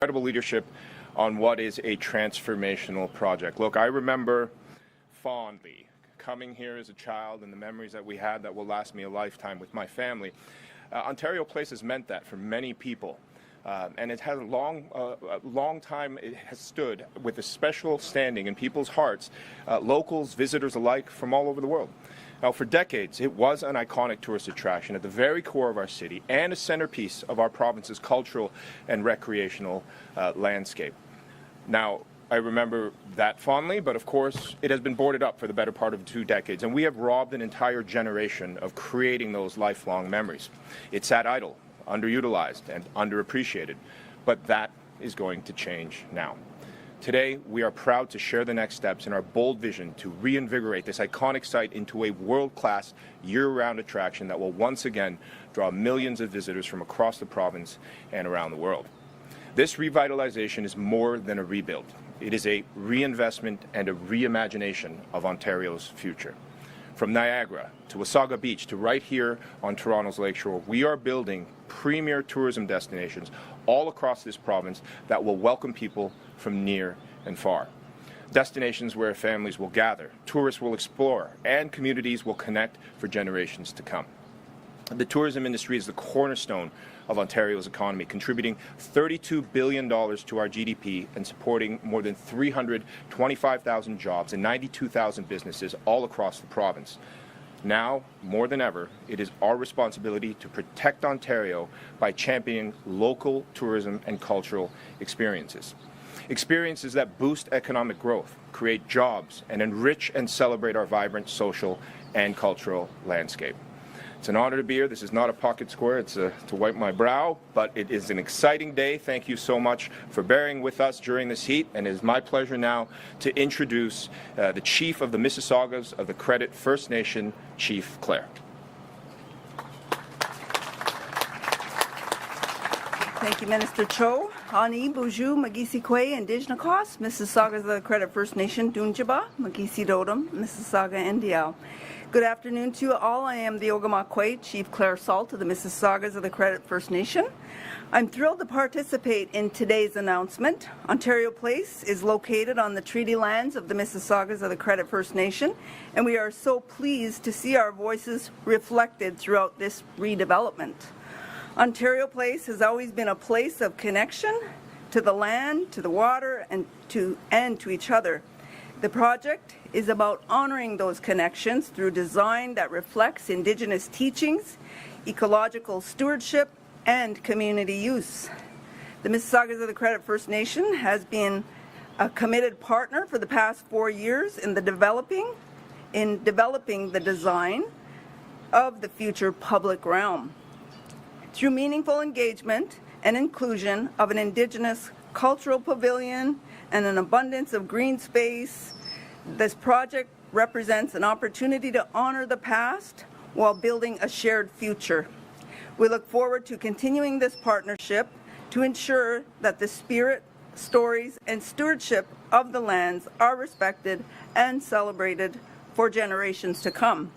incredible leadership on what is a transformational project. Look, I remember fondly coming here as a child and the memories that we had that will last me a lifetime with my family. Ontario Place has meant that for many people. And it has a long time it has stood with a special standing in people's hearts, locals, visitors alike from all over the world. Now, for decades, it was an iconic tourist attraction at the very core of our city and a centerpiece of our province's cultural and recreational landscape. Now, I remember that fondly, but of course, it has been boarded up for the better part of 2 decades, and we have robbed an entire generation of creating those lifelong memories. It sat idle, underutilized, and underappreciated, but that is going to change now. Today, we are proud to share the next steps in our bold vision to reinvigorate this iconic site into a world-class, year-round attraction that will once again draw millions of visitors from across the province and around the world. This revitalization is more than a rebuild. It is a reinvestment and a reimagination of Ontario's future. From Niagara to Wasaga Beach to right here on Toronto's Lakeshore, we are building premier tourism destinations all across this province that will welcome people from near and far. Destinations where families will gather, tourists will explore, and communities will connect for generations to come. The tourism industry is the cornerstone of Ontario's economy, contributing $32 billion to our GDP and supporting more than 325,000 jobs and 92,000 businesses all across the province. Now, more than ever, it is our responsibility to protect Ontario by championing local tourism and cultural experiences. Experiences that boost economic growth, create jobs, and enrich and celebrate our vibrant social and cultural landscape. It's an honor to be here. This is not a pocket square. It's to wipe my brow, but it is an exciting day. Thank you so much for bearing with us during this heat, and it is my pleasure now to introduce the Chief of the Mississaugas of the Credit First Nation, Chief Clare. Thank you, Minister Cho. Ani Buju Magisikwe Indigenous, Mississaugas of the Credit First Nation, Dunjaba, Magisi Dodom, Mississauga, Indiao. Good afternoon to you all. I am the Ogimakwe, Chief Clare Salt of the Mississaugas of the Credit First Nation. I'm thrilled to participate in today's announcement. Ontario Place is located on the treaty lands of the Mississaugas of the Credit First Nation, and we are so pleased to see our voices reflected throughout this redevelopment. Ontario Place has always been a place of connection to the land, to the water, and to each other. The project is about honoring those connections through design that reflects Indigenous teachings, ecological stewardship, and community use. The Mississaugas of the Credit First Nation has been a committed partner for the past 4 years in developing the design of the future public realm. Through meaningful engagement and inclusion of an Indigenous cultural pavilion and an abundance of green space, this project represents an opportunity to honor the past while building a shared future. We look forward to continuing this partnership to ensure that the spirit, stories, and stewardship of the lands are respected and celebrated for generations to come.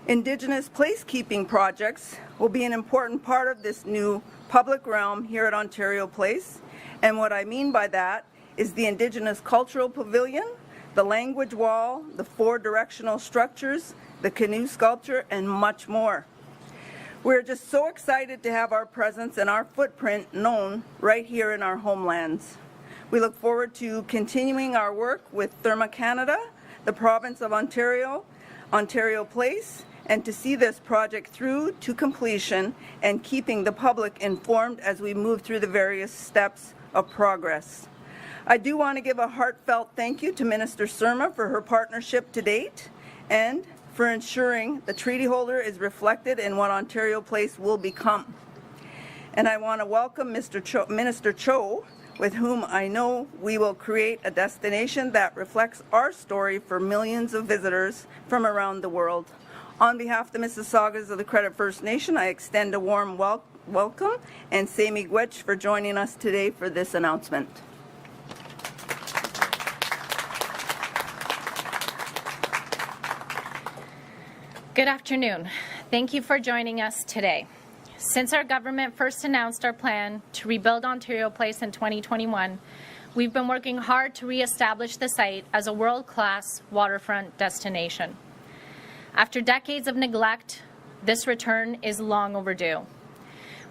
Indigenous placekeeping projects will be an important part of this new public realm here at Ontario Place, and what I mean by that is the Indigenous Cultural Pavilion, the language wall, the 4 directional structures, the canoe sculpture, and much more. We're just so excited to have our presence and our footprint known right here in our homelands. We look forward to continuing our work with Surma Canada, the province of Ontario, Ontario Place, and to see this project through to completion and keeping the public informed as we move through the various steps of progress. I do want to give a heartfelt thank you to Minister Surma for her partnership to date and for ensuring the treaty holder is reflected in what Ontario Place will become. And I want to welcome Minister Cho, with whom I know we will create a destination that reflects our story for millions of visitors from around the world. On behalf of the Mississaugas of the Credit First Nation, I extend a warm welcome and say miigwech for joining us today for this announcement. Good afternoon. Thank you for joining us today. since our government first announced our plan to rebuild Ontario Place in 2021, we've been working hard to re-establish the site as a world-class waterfront destination. After decades of neglect, this return is long overdue.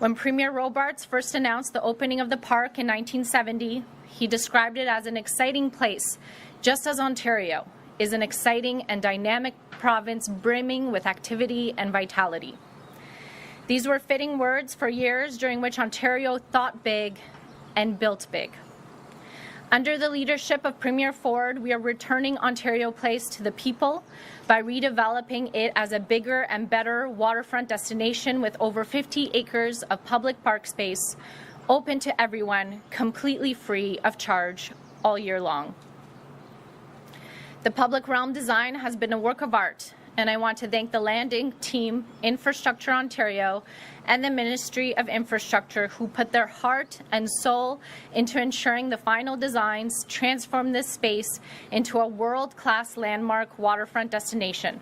When Premier Robarts first announced the opening of the park in 1970, he described it as an exciting place, just as Ontario is an exciting and dynamic province brimming with activity and vitality. These were fitting words for years during which Ontario thought big and built big. Under the leadership of Premier Ford, we are returning Ontario Place to the people by redeveloping it as a bigger and better waterfront destination with over 50 acres of public park space, open to everyone, completely free of charge all year long. The public realm design has been a work of art, and I want to thank the Landing team, Infrastructure Ontario, and the Ministry of Infrastructure who put their heart and soul into ensuring the final designs transform this space into a world-class landmark waterfront destination.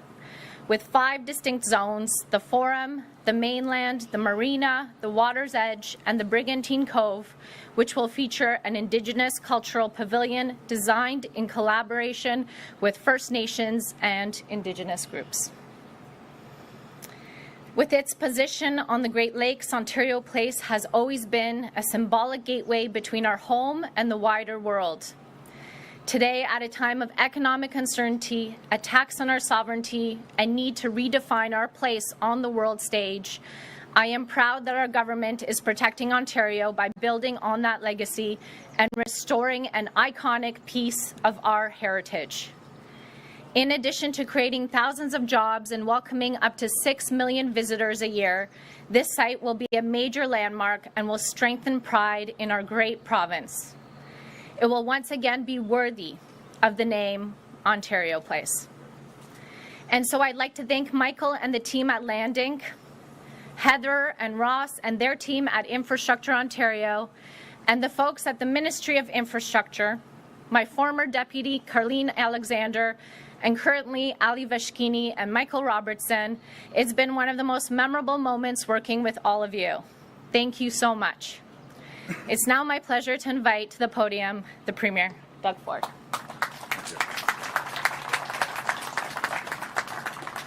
With 5 distinct zones, the Forum, the Mainland, the Marina, the Water's Edge, and the Brigantine Cove, which will feature an Indigenous cultural pavilion designed in collaboration with First Nations and Indigenous groups. With its position on the Great Lakes, Ontario Place has always been a symbolic gateway between our home and the wider world. Today, at a time of economic uncertainty, attacks on our sovereignty, and need to redefine our place on the world stage, I am proud that our government is protecting Ontario by building on that legacy and restoring an iconic piece of our heritage. In addition to creating thousands of jobs and welcoming up to 6 million visitors a year, this site will be a major landmark and will strengthen pride in our great province. It will once again be worthy of the name Ontario Place. And so I'd like to thank Michael and the team at Landing, Heather and Ross and their team at Infrastructure Ontario, and the folks at the Ministry of Infrastructure, my former deputy Carleen Alexander, and currently Ali Vashkini and Michael Robertson. It's been one of the most memorable moments working with all of you. Thank you so much. It's now my pleasure to invite to the podium the Premier, Doug Ford.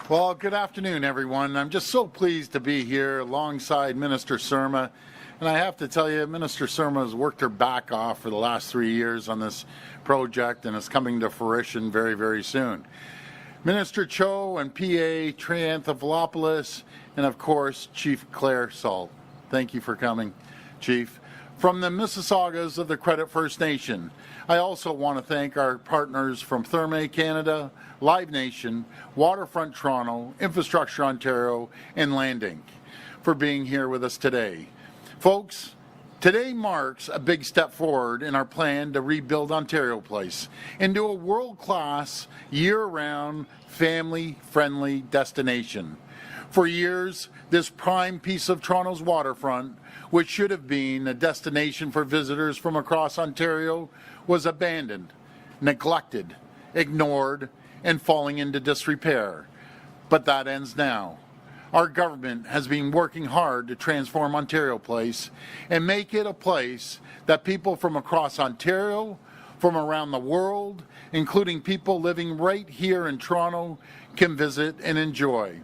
Well, good afternoon, everyone. I'm just so pleased to be here alongside Minister Surma. And I have to tell you, Minister Surma has worked her back off for the last 3 years on this project, and it's coming to fruition very, very soon. Minister Cho and PA Trianthophilopoulos, and of course, Chief Claire Salt. Thank you for coming, Chief. From the Mississaugas of the Credit First Nation, I also want to thank our partners from Therme Canada, Live Nation, Waterfront Toronto, Infrastructure Ontario, and Landing for being here with us today. Folks, today marks a big step forward in our plan to rebuild Ontario Place into a world-class, year-round, family-friendly destination. For years, this prime piece of Toronto's waterfront, which should have been a destination for visitors from across Ontario, was abandoned, neglected, ignored, and falling into disrepair. But that ends now. Our government has been working hard to transform Ontario Place and make it a place that people from across Ontario, from around the world, including people living right here in Toronto, can visit and enjoy.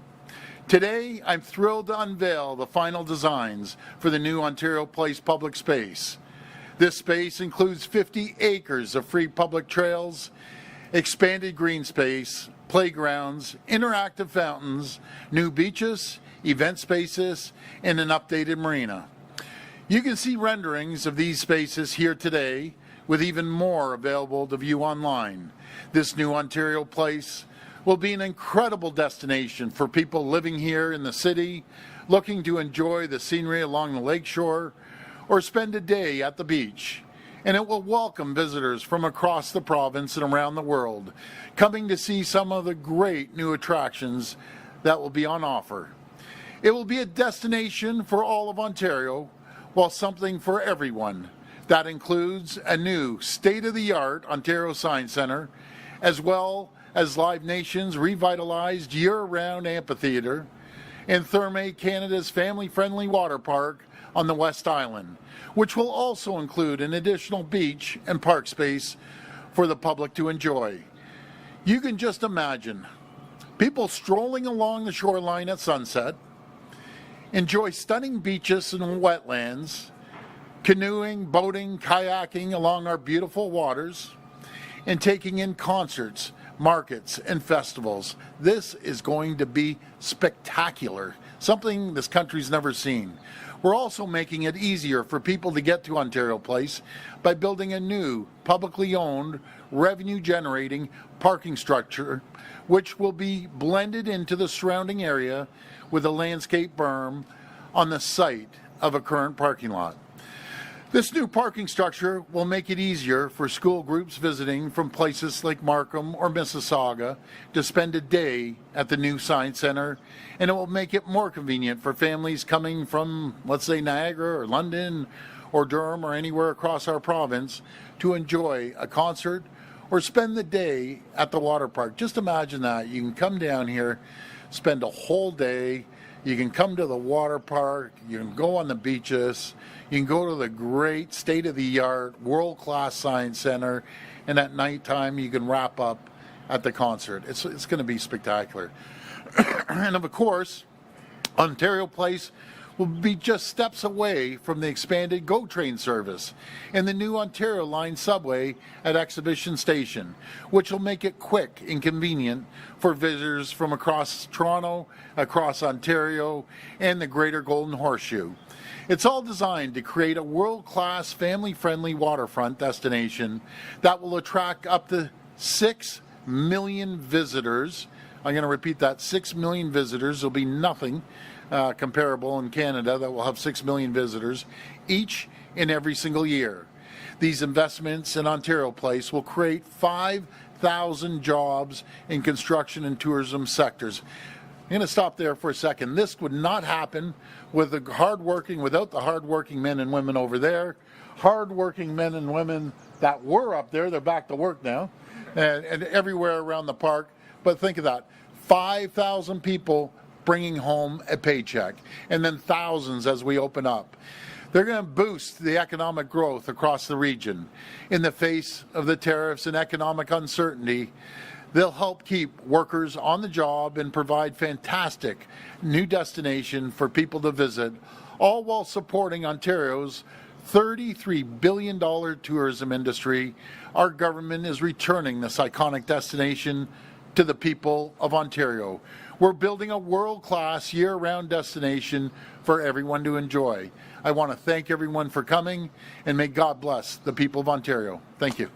Today, I'm thrilled to unveil the final designs for the new Ontario Place public space. This space includes 50 acres of free public trails, expanded green space, playgrounds, interactive fountains, new beaches, event spaces, and an updated marina. You can see renderings of these spaces here today, with even more available to view online. This new Ontario Place will be an incredible destination for people living here in the city, looking to enjoy the scenery along the lakeshore, or spend a day at the beach. And it will welcome visitors from across the province and around the world, coming to see some of the great new attractions that will be on offer. It will be a destination for all of Ontario, while something for everyone. That includes a new state-of-the-art Ontario Science Centre, as well as Live Nation's revitalized year-round amphitheatre, and Surma, Canada's family-friendly water park on the West Island, which will also include an additional beach and park space for the public to enjoy. You can just imagine people strolling along the shoreline at sunset, enjoy stunning beaches and wetlands, canoeing, boating, kayaking along our beautiful waters, and taking in concerts, markets, and festivals. This is going to be spectacular, something this country's never seen. We're also making it easier for people to get to Ontario Place by building a new, publicly owned, revenue-generating parking structure, which will be blended into the surrounding area with a landscape berm on the site of a current parking lot. This new parking structure will make it easier for school groups visiting from places like Markham or Mississauga to spend a day at the new Science Centre, and it will make it more convenient for families coming from, let's say, Niagara or London or Durham or anywhere across our province to enjoy a concert or spend the day at the water park. Just imagine that. You can come down here, spend a whole day. You can come to the water park, you can go on the beaches, you can go to the great state-of-the-art, world-class Science Centre, and at nighttime you can wrap up at the concert. It's going to be spectacular. And of course, Ontario Place will be just steps away from the expanded GO train service and the new Ontario Line subway at Exhibition Station, which will make it quick and convenient for visitors from across Toronto, across Ontario, and the Greater Golden Horseshoe. It's all designed to create a world-class, family-friendly waterfront destination that will attract up to 6 million visitors. I'm going to repeat that, 6 million visitors. There'll be nothing comparable in Canada that will have 6 million visitors each and every single year. These investments in Ontario Place will create 5,000 jobs in construction and tourism sectors. I'm going to stop there for a second. This would not happen without the hardworking men and women over there, hardworking men and women that were up there. They're back to work now, and everywhere around the park. But think of that, 5,000 people bringing home a paycheck, and then thousands as we open up. They're going to boost the economic growth across the region. In the face of the tariffs and economic uncertainty, they'll help keep workers on the job and provide fantastic new destination for people to visit, all while supporting Ontario's $33 billion tourism industry. Our government is returning this iconic destination to the people of Ontario. We're building a world-class year-round destination for everyone to enjoy. I want to thank everyone for coming, and may God bless the people of Ontario. Thank you.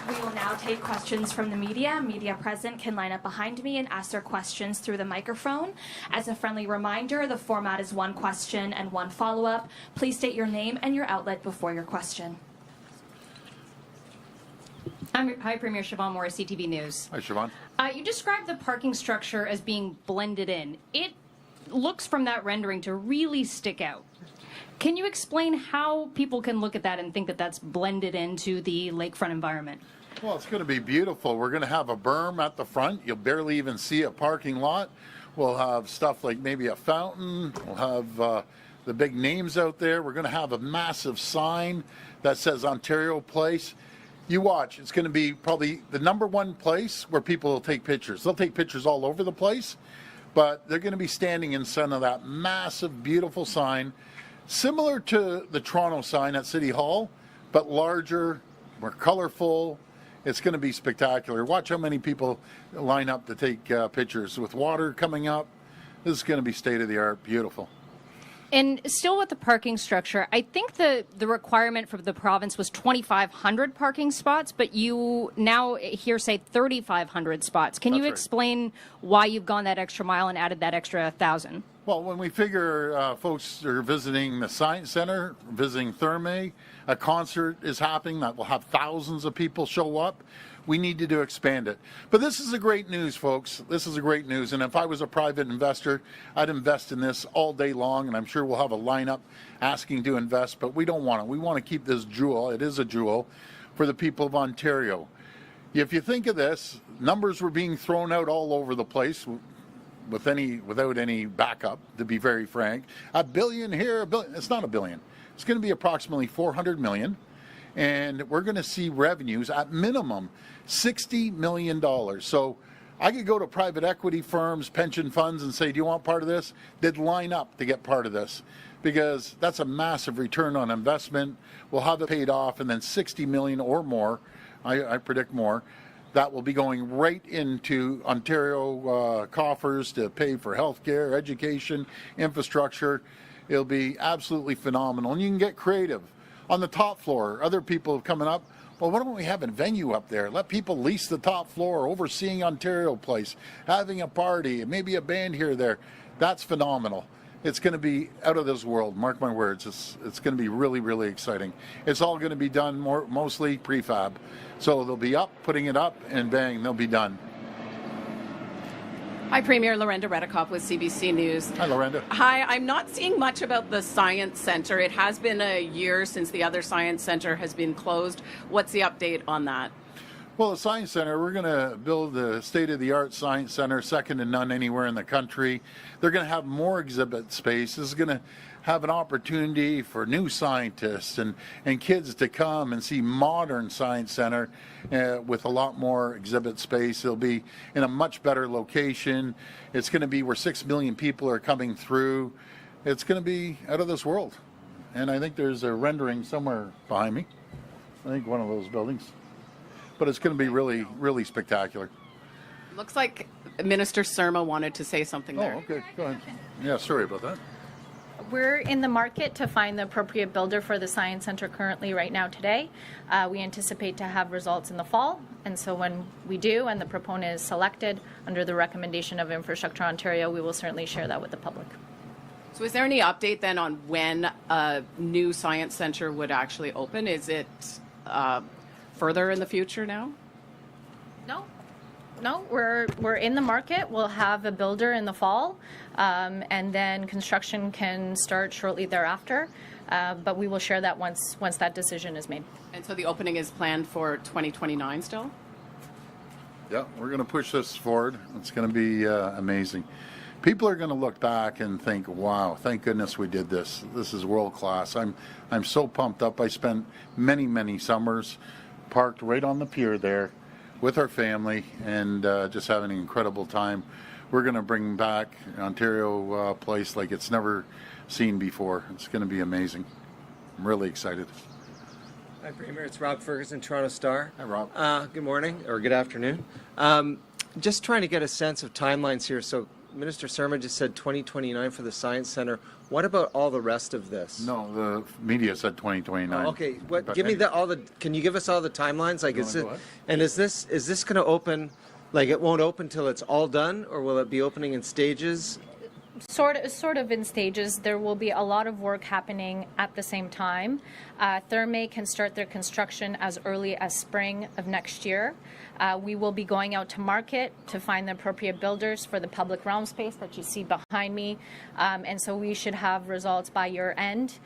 We will now take questions from the media. Media present can line up behind me and ask their questions through the microphone. As a friendly reminder, the format is one question and one follow-up. Please state your name and your outlet before your question. Hi, Premier Siobhan Morris, CTV News. Hi, Siobhan. You described the parking structure as being blended in. It looks from that rendering to really stick out. Can you explain how people can look at that and think that that's blended into the lakefront environment? Well, it's going to be beautiful. We're going to have a berm at the front. You'll barely even see a parking lot. We'll have stuff like maybe a fountain. We'll have the big names out there. We're going to have a massive sign that says Ontario Place. You watch, it's going to be probably the #1 place where people will take pictures. They'll take pictures all over the place, but they're going to be standing in front of that massive, beautiful sign, similar to the Toronto sign at City Hall, but larger, more colorful. It's going to be spectacular. Watch how many people line up to take pictures with water coming up. This is going to be state-of-the-art, beautiful. And still with the parking structure, I think the requirement for the province was 2,500 parking spots, but you now here say 3,500 spots. Can you explain why you've gone that extra mile and added that extra 1,000? Well, when we figure folks are visiting the Science Centre, visiting Surma, a concert is happening that will have thousands of people show up, we needed to expand it. But this is a great news, folks. This is a great news. And if I was a private investor, I'd invest in this all day long, and I'm sure we'll have a lineup asking to invest, but we don't want it. We want to keep this jewel, it is a jewel, for the people of Ontario. If you think of this, numbers were being thrown out all over the place without any backup, to be very frank. $1 billion here, $1 billion. It's not $1 billion. It's going to be approximately $400 million. And we're going to see revenues at minimum $60 million. So I could go to private equity firms, pension funds, and say, do you want part of this? They'd line up to get part of this because that's a massive return on investment. We'll have it paid off, and then $60 million or more, I predict more, that will be going right into Ontario coffers to pay for healthcare, education, infrastructure. It'll be absolutely phenomenal. And you can get creative. On the top floor, other people have coming up, well, why don't we have a venue up there? Let people lease the top floor, overseeing Ontario Place, having a party, maybe a band here or there. That's phenomenal. It's going to be out of this world, mark my words. It's going to be really, really exciting. It's all going to be done mostly prefab. So they'll be up, putting it up, and bang, they'll be done. Hi, Premier. Lorenda Redikoff with CBC News. Hi, Lorenda. Hi. I'm not seeing much about the Science Centre. It has been a year since the other Science Centre has been closed. What's the update on that? Well, the Science Centre, we're going to build the state-of-the-art Science Centre, second to none anywhere in the country. They're going to have more exhibit space. This is going to have an opportunity for new scientists and kids to come and see modern Science Centre with a lot more exhibit space. It'll be in a much better location. It's going to be where 6 million people are coming through. It's going to be out of this world. And I think there's a rendering somewhere behind me. I think one of those buildings. But it's going to be really, really spectacular. Looks like Minister Surma wanted to say something there. Oh, okay. Go ahead. Yeah, sorry about that. We're in the market to find the appropriate builder for the Science Centre currently right now today. We anticipate to have results in the fall, and so when we do and the proponent is selected under the recommendation of Infrastructure Ontario, we will certainly share that with the public. So is there any update then on when a new Science Centre would actually open? Is it further in the future now? No, we're in the market. We'll have a builder in the fall, and then construction can start shortly thereafter. But we will share that once that decision is made. And so the opening is planned for 2029 still? Yeah, we're going to push this forward. It's going to be amazing. People are going to look back and think, wow, thank goodness we did this. This is world class. I'm so pumped up. I spent many summers parked right on the pier there with our family and just having an incredible time. We're going to bring back Ontario Place like it's never seen before. It's going to be amazing. I'm really excited. Hi, Premier. It's Rob Ferguson, Toronto Star. Hi, Rob. Good morning, or good afternoon. Just trying to get a sense of timelines here. So Minister Surma just said 2029 for the Science Centre. What about all the rest of this? No, the media said 2029. Okay, give me can you give us all the timelines? Like, is this going to open, like it won't open till it's all done, or will it be opening in stages? Sort of in stages. There will be a lot of work happening at the same time. Therme can start their construction as early as spring of next year. We will be going out to market to find the appropriate builders for the public realm space that you see behind me. And so we should have results by year end,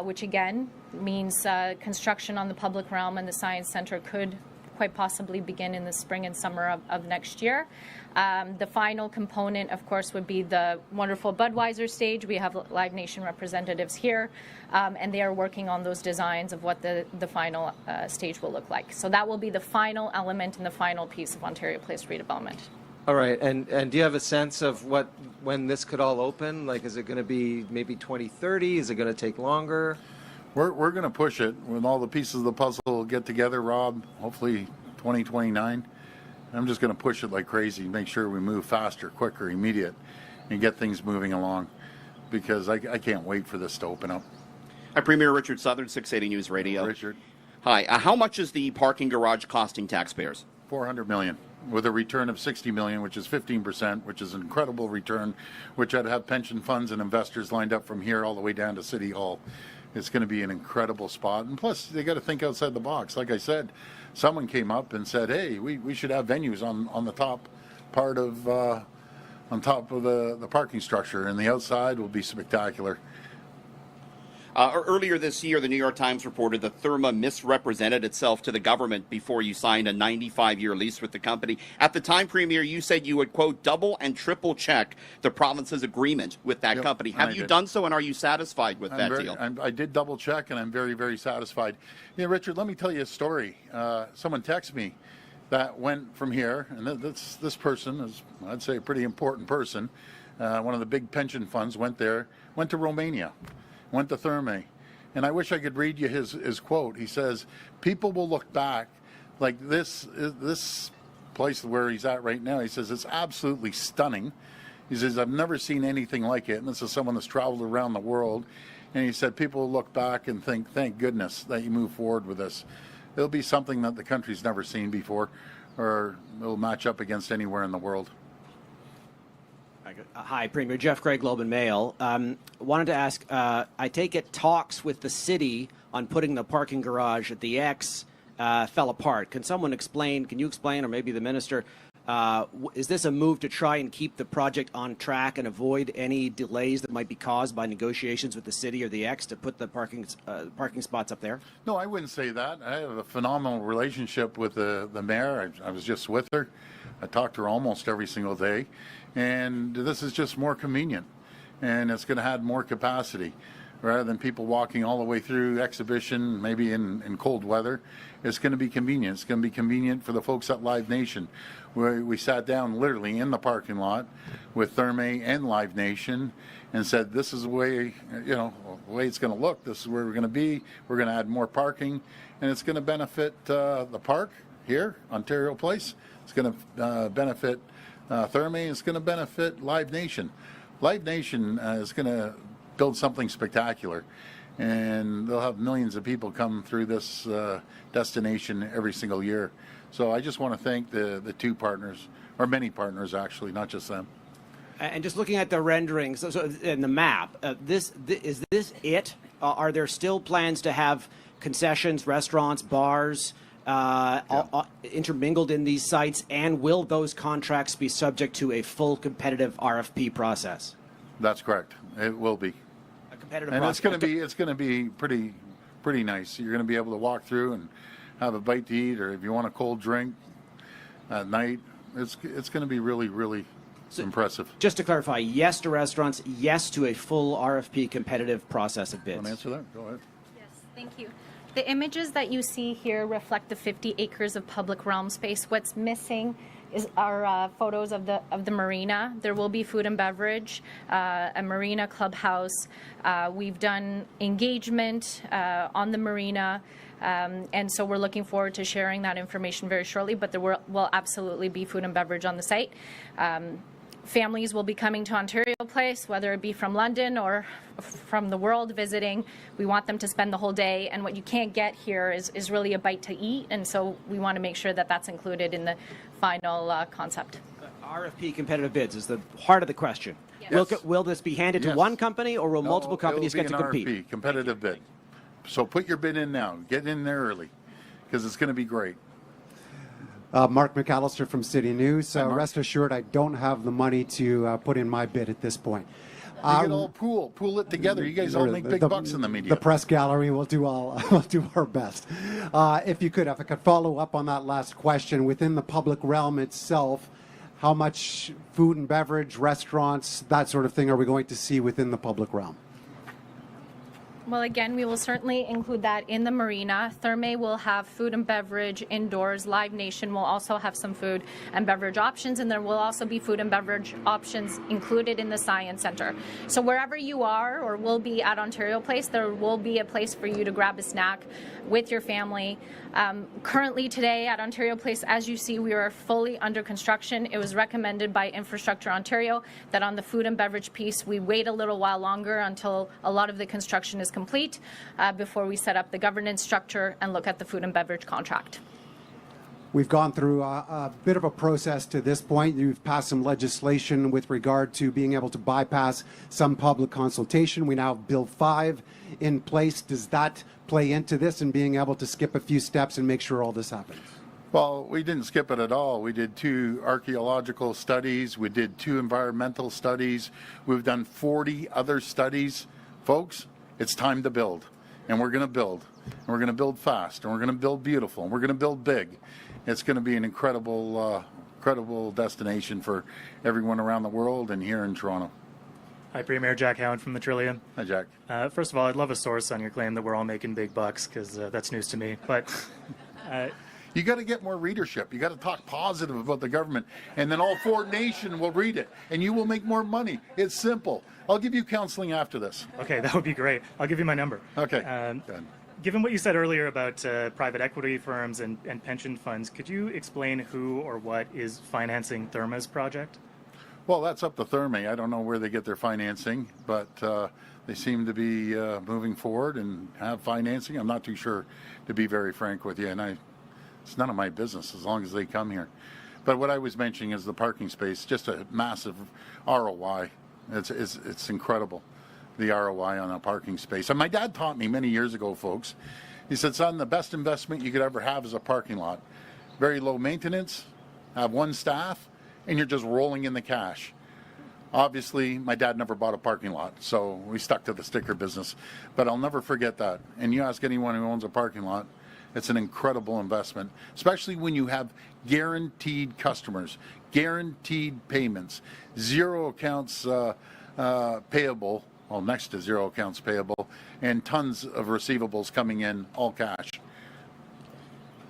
which again means construction on the public realm and the Science Centre could quite possibly begin in the spring and summer of next year. The final component, of course, would be the wonderful Budweiser stage. We have Live Nation representatives here, and they are working on those designs of what the final stage will look like. So that will be the final element and the final piece of Ontario Place redevelopment. All right, and do you have a sense of when this could all open? Like, is it going to be maybe 2030? Is it going to take longer? We're going to push it when all the pieces of the puzzle get together, Rob, hopefully 2029. I'm just going to push it like crazy, make sure we move faster, quicker, immediate, and get things moving along because I can't wait for this to open up. Hi, Premier Richard Southern, 680 News Radio. Richard. Hi. How much is the parking garage costing taxpayers? $400 million with a return of $60 million, which is 15%, which is an incredible return, which I'd have pension funds and investors lined up from here all the way down to City Hall. It's going to be an incredible spot. And plus, they got to think outside the box. Like I said, someone came up and said, hey, we should have venues on the top part of, on top of the parking structure. And the outside will be spectacular. Earlier this year, the New York Times reported that Surma misrepresented itself to the government before you signed a 95-year lease with the company. At the time, Premier, you said you would, quote, double and triple check the province's agreement with that company. Have you done so, and are you satisfied with that deal? I did double check, and I'm very, very satisfied. Yeah, Richard, let me tell you a story. Someone texted me that went from here, and this person is, I'd say, a pretty important person. One of the big pension funds went there, went to Romania, went to Surma. And I wish I could read you his quote. He says, people will look back like this place where he's at right now. He says, it's absolutely stunning. He says, I've never seen anything like it. And this is someone that's traveled around the world. And he said, people will look back and think, thank goodness that you move forward with this. It'll be something that the country's never seen before, or it'll match up against anywhere in the world. Hi, Premier. Jeff Gray, Globe and Mail. Wanted to ask, I take it talks with the city on putting the parking garage at the X fell apart. Can you explain, or maybe the minister, is this a move to try and keep the project on track and avoid any delays that might be caused by negotiations with the city or the X to put the parking spots up there? No, I wouldn't say that. I have a phenomenal relationship with the mayor. I was just with her. I talk to her almost every single day. And this is just more convenient. And it's going to add more capacity. Rather than people walking all the way through exhibition, maybe in cold weather, it's going to be convenient. It's going to be convenient for the folks at Live Nation. We sat down literally in the parking lot with Surma and Live Nation and said, this is the way, the way it's going to look. This is where we're going to be. We're going to add more parking, and it's going to benefit the park here, Ontario Place. It's going to benefit Surma. It's going to benefit Live Nation. Live Nation is going to build something spectacular, and they'll have millions of people come through this destination every single year. So I just want to thank the two partners, or many partners actually, not just them. And just looking at the renderings, so in the map, is this it? Are there still plans to have concessions, restaurants, bars intermingled in these sites, and will those contracts be subject to a full competitive RFP process? That's correct. It will be. A competitive and process. it's going to be pretty nice. You're going to be able to walk through and have a bite to eat, or if you want a cold drink at night, it's going to be really, really impressive. Just to clarify, yes to restaurants, yes to a full RFP competitive process of bids. Want to answer that? Go ahead. Yes, thank you. The images that you see here reflect the 50 acres of public realm space. What's missing are photos of the marina. There will be food and beverage, a marina clubhouse. We've done engagement on the marina, and so we're looking forward to sharing that information very shortly, but there will absolutely be food and beverage on the site. Families will be coming to Ontario Place, whether it be from London or from the world visiting. We want them to spend the whole day, and what you can't get here is really a bite to eat, and so we want to make sure that that's included in the final concept. RFP competitive bids is the heart of the question. Yes. Will this be handed to one company, or will multiple companies get to compete? RFP, competitive bid. So put your bid in now. Get in there early, because it's going to be great. Mark McAllister from City News. Rest assured, I don't have the money to put in my bid at this point. You can all pool it together. You guys all make big bucks in the media. The press gallery will do our best. If I could follow up on that last question, within the public realm itself, how much food and beverage, restaurants, that sort of thing are we going to see within the public realm? Well, again, we will certainly include that in the marina. Surma will have food and beverage indoors. Live Nation will also have some food and beverage options, and there will also be food and beverage options included in the Science Centre. So wherever you are or will be at Ontario Place, there will be a place for you to grab a snack with your family. Currently today at Ontario Place, as you see, we are fully under construction. It was recommended by Infrastructure Ontario that on the food and beverage piece, we wait a little while longer until a lot of the construction is complete before we set up the governance structure and look at the food and beverage contract. We've gone through a bit of a process to this point. You've passed some legislation with regard to being able to bypass some public consultation. We now have Bill 5 in place. Does that play into this and being able to skip a few steps and make sure all this happens? Well, we didn't skip it at all. We did 2 archaeological studies. We did 2 environmental studies. We've done 40 other studies. Folks, It's time to build, and we're going to build, and we're going to build fast, and we're going to build beautiful, and we're going to build big. It's going to be an incredible destination for everyone around the world and here in Toronto. Hi, Premier Jack Howard from the Trillium. Hi, Jack. First of all, I'd love a source on your claim that we're all making big bucks, because that's news to me. But you got to get more readership. You got to talk positive about the government, and then all 4 nation will read it, and you will make more money. It's simple. I'll give you counseling after this. Okay, that would be great. I'll give you my number. Okay. Given what you said earlier about private equity firms and pension funds, could you explain who or what is financing Therma's project? Well, that's up to Therma. I don't know where they get their financing, but they seem to be moving forward and have financing. I'm not too sure, to be very frank with you, and it's none of my business as long as they come here. But what I was mentioning is the parking space, just a massive ROI. It's incredible, the ROI on a parking space. And my dad taught me many years ago, folks. He said, son, the best investment you could ever have is a parking lot. Very low maintenance, have 1 staff, and you're just rolling in the cash. Obviously, my dad never bought a parking lot, so we stuck to the sticker business. But I'll never forget that. And you ask anyone who owns a parking lot, it's an incredible investment, especially when you have guaranteed customers, guaranteed payments, 0 accounts payable, well, next to 0 accounts payable, and tons of receivables coming in, all cash.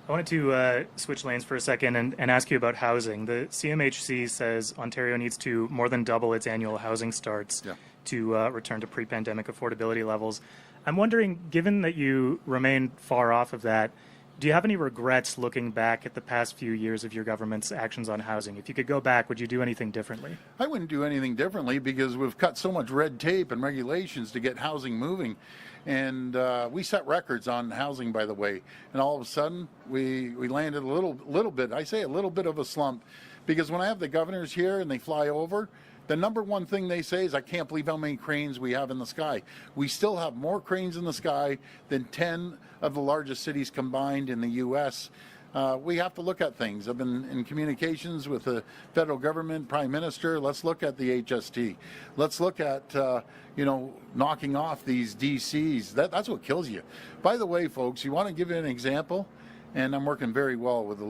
I wanted to switch lanes for a second and ask you about housing. The CMHC says Ontario needs to more than double its annual housing starts to return to pre-pandemic affordability levels. I'm wondering, given that you remain far off of that, do you have any regrets looking back at the past few years of your government's actions on housing? If you could go back, would you do anything differently? I wouldn't do anything differently because we've cut so much red tape and regulations to get housing moving. And we set records on housing, by the way. And all of a sudden, we landed a little bit, I say a little bit of a slump. Because when I have the governors here and they fly over, the number one thing they say is, I can't believe how many cranes we have in the sky. We still have more cranes in the sky than 10 of the largest cities combined in the U.S. We have to look at things. I've been in communications with the federal government, Prime Minister. Let's look at the HST. Let's look at, knocking off these DCs. That's what kills you. By the way, folks, you want to give you an example? And I'm working very well with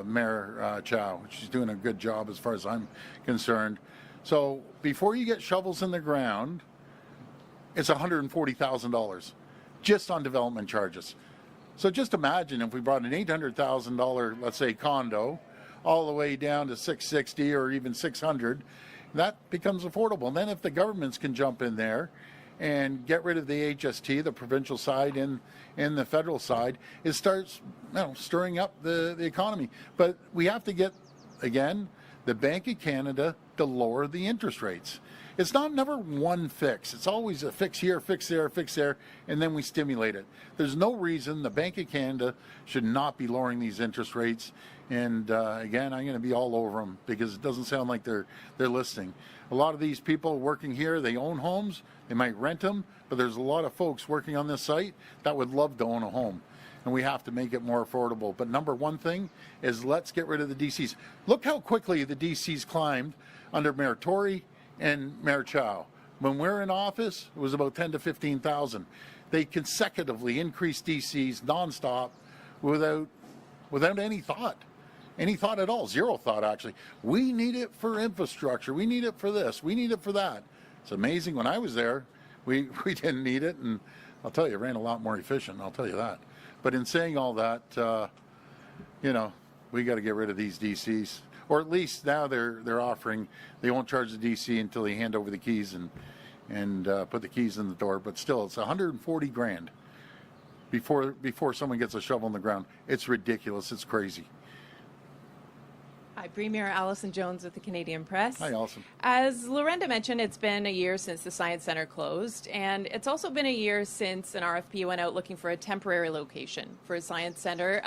Mayor Chow. She's doing a good job as far as I'm concerned. So before you get shovels in the ground, it's $140,000 just on development charges. So just imagine if we brought an $800,000, let's say, condo, all the way down to $660 or even $600, that becomes affordable. And then if the governments can jump in there and get rid of the HST, the provincial side and the federal side, it starts stirring up the economy. But we have to get, again, the Bank of Canada to lower the interest rates. It's never one fix. It's always a fix here, fix there, and then we stimulate it. There's no reason the Bank of Canada should not be lowering these interest rates. And again, I'm going to be all over them because it doesn't sound like they're listening. A lot of these people working here, they own homes. They might rent them, but there's a lot of folks working on this site that would love to own a home. And we have to make it more affordable. But number one thing is let's get rid of the DCs. Look how quickly the DCs climbed under Mayor Tory and Mayor Chow. When we're in office, it was about 10 to 15,000. They consecutively increased DCs nonstop without any thought at all, 0 thought actually. We need it for infrastructure. We need it for this. We need it for that. It's amazing. When I was there, we didn't need it, and I'll tell you, it ran a lot more efficient. I'll tell you that. But in saying all that, we got to get rid of these DCs. Or at least now they're offering, they won't charge the DC until they hand over the keys and put the keys in the door. But still, it's $140,000 before someone gets a shovel in the ground. It's ridiculous. It's crazy. Hi, Premier Alison Jones with the Canadian Press. Hi, Alison. As Lorenda mentioned, it's been a year since the Science Centre closed, and it's also been a year since an RFP went out looking for a temporary location for a Science Centre.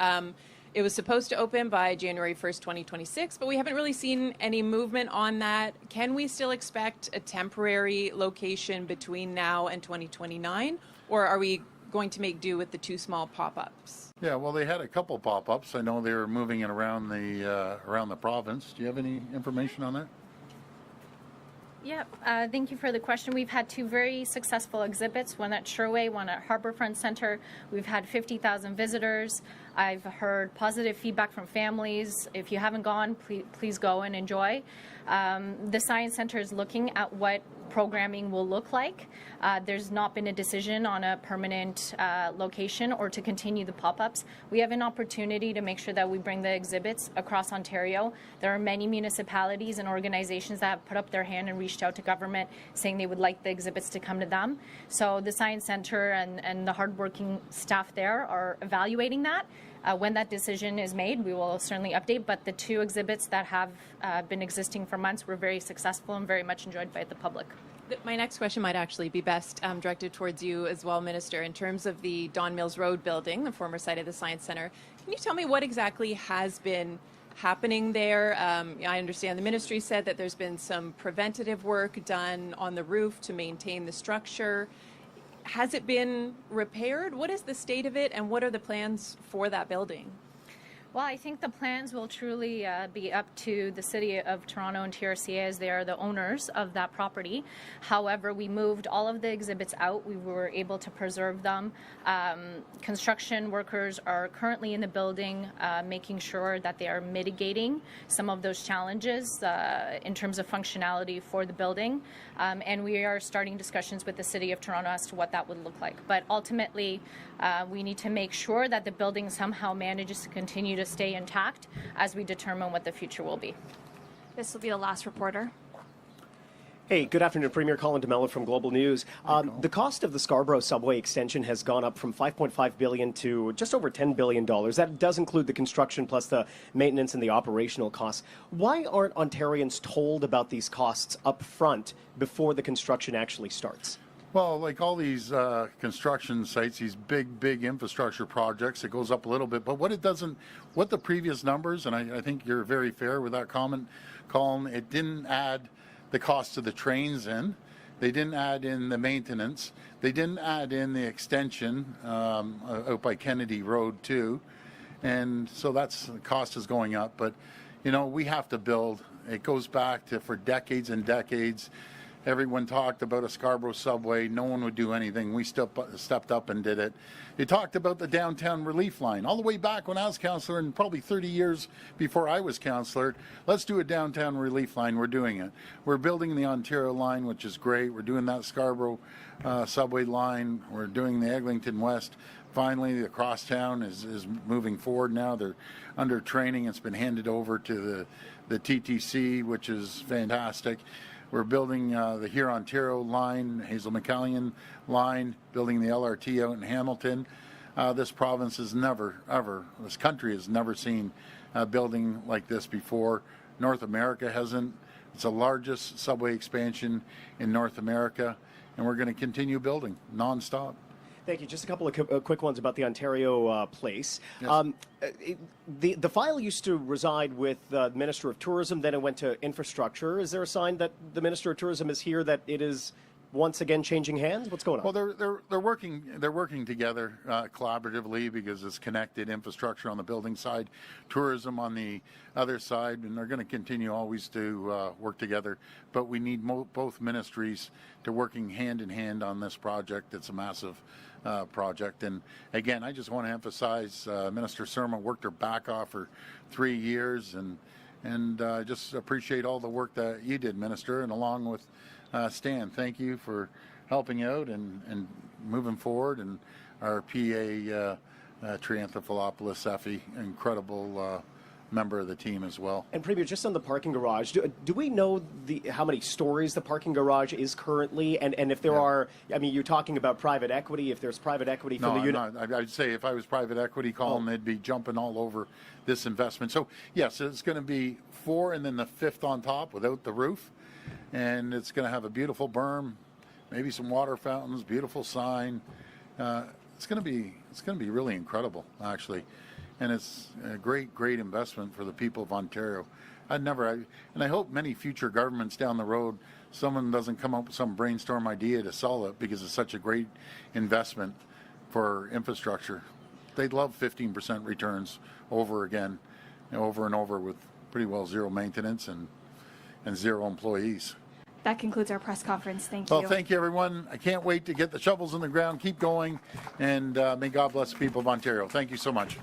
It was supposed to open by January 1st, 2026, but we haven't really seen any movement on that. Can we still expect a temporary location between now and 2029, or are we going to make do with the 2 small pop-ups? Yeah, well, they had a couple pop-ups. I know they were moving it around the province. Do you have any information on that? Yep, thank you for the question. We've had two very successful exhibits, one at Sherway, one at Harbourfront Centre. We've had 50,000 visitors. I've heard positive feedback from families. If you haven't gone, please go and enjoy. The Science Centre is looking at what programming will look like. There's not been a decision on a permanent location or to continue the pop-ups. We have an opportunity to make sure that we bring the exhibits across Ontario. There are many municipalities and organizations that have put up their hand and reached out to government saying they would like the exhibits to come to them. So the Science Centre and the hardworking staff there are evaluating that. When that decision is made, we will certainly update, but the two exhibits that have been existing for months were very successful and very much enjoyed by the public. My next question might actually be best directed towards you as well, Minister. In terms of the Don Mills Road building, the former site of the Science Centre, can you tell me what exactly has been happening there? I understand the ministry said that there's been some preventative work done on the roof to maintain the structure. Has it been repaired? What is the state of it, and what are the plans for that building? Well, I think the plans will truly be up to the City of Toronto and TRCA as they are the owners of that property. However, we moved all of the exhibits out. We were able to preserve them. Construction workers are currently in the building making sure that they are mitigating some of those challenges in terms of functionality for the building. And we are starting discussions with the City of Toronto as to what that would look like. But ultimately, we need to make sure that the building somehow manages to continue to stay intact as we determine what the future will be. This will be the last reporter. Hey, good afternoon. Premier Colin DeMello from Global News. The cost of the Scarborough subway extension has gone up from $5.5 billion to just over $10 billion. That does include the construction plus the maintenance and the operational costs. Why aren't Ontarians told about these costs up front before the construction actually starts? Well, like all these construction sites, these big infrastructure projects, it goes up a little bit. But what the previous numbers, and I think you're very fair with that comment, Colin, it didn't add the cost of the trains in. They didn't add in the maintenance. They didn't add in the extension out by Kennedy Road too. And so the cost is going up. But, we have to build. It goes back to for decades and decades. Everyone talked about a Scarborough subway. No one would do anything. We stepped up and did it. They talked about the downtown relief line all the way back when I was councillor and probably 30 years before I was councillor. Let's do a downtown relief line. We're doing it. We're building the Ontario line, which is great. We're doing that Scarborough subway line. We're doing the Eglinton West. Finally, the crosstown is moving forward now. They're under training. It's been handed over to the TTC, which is fantastic. We're building the Huron-Ontario line, Hazel-McCallion line, building the LRT out in Hamilton. This province has this country has never seen a building like this before. North America hasn't. It's the largest subway expansion in North America, and we're going to continue building nonstop. Thank you. Just a couple of quick ones about the Ontario place. Yes. The file used to reside with the Minister of Tourism, then it went to Infrastructure. Is there a sign that the Minister of Tourism is here, that it is once again changing hands? What's going on? Well, they're working together collaboratively because it's connected. Infrastructure on the building side, tourism on the other side, and they're going to continue always to work together. But we need both ministries to working hand in hand on this project. It's a massive project, and again, I just want to emphasize Minister Surma worked her back off for 3 years, and just appreciate all the work that you did, Minister, and along with Stan, thank you for helping out and moving forward, and our PA Trianthophilopoulos Effie, incredible member of the team as well. And Premier, just on the parking garage, do we know how many stories the parking garage is currently? And if there are, I mean, you're talking about private equity, if there's private equity from the unit. No, I'd say if I was private equity, Colin, they'd be jumping all over this investment. So yes, it's going to be 4 and then the 5th on top without the roof. And it's going to have a beautiful berm, maybe some water fountains, beautiful sign. It's going to be really incredible, actually. And it's a great investment for the people of Ontario. And I hope many future governments down the road, someone doesn't come up with some brainstorm idea to sell it because it's such a great investment for infrastructure. They'd love 15% returns over and over with pretty well zero maintenance and zero employees. That concludes our press conference. Thank Well, you. thank you, everyone. I can't wait to get the shovels in the ground, keep going, and may God bless the people of Ontario. Thank you so much.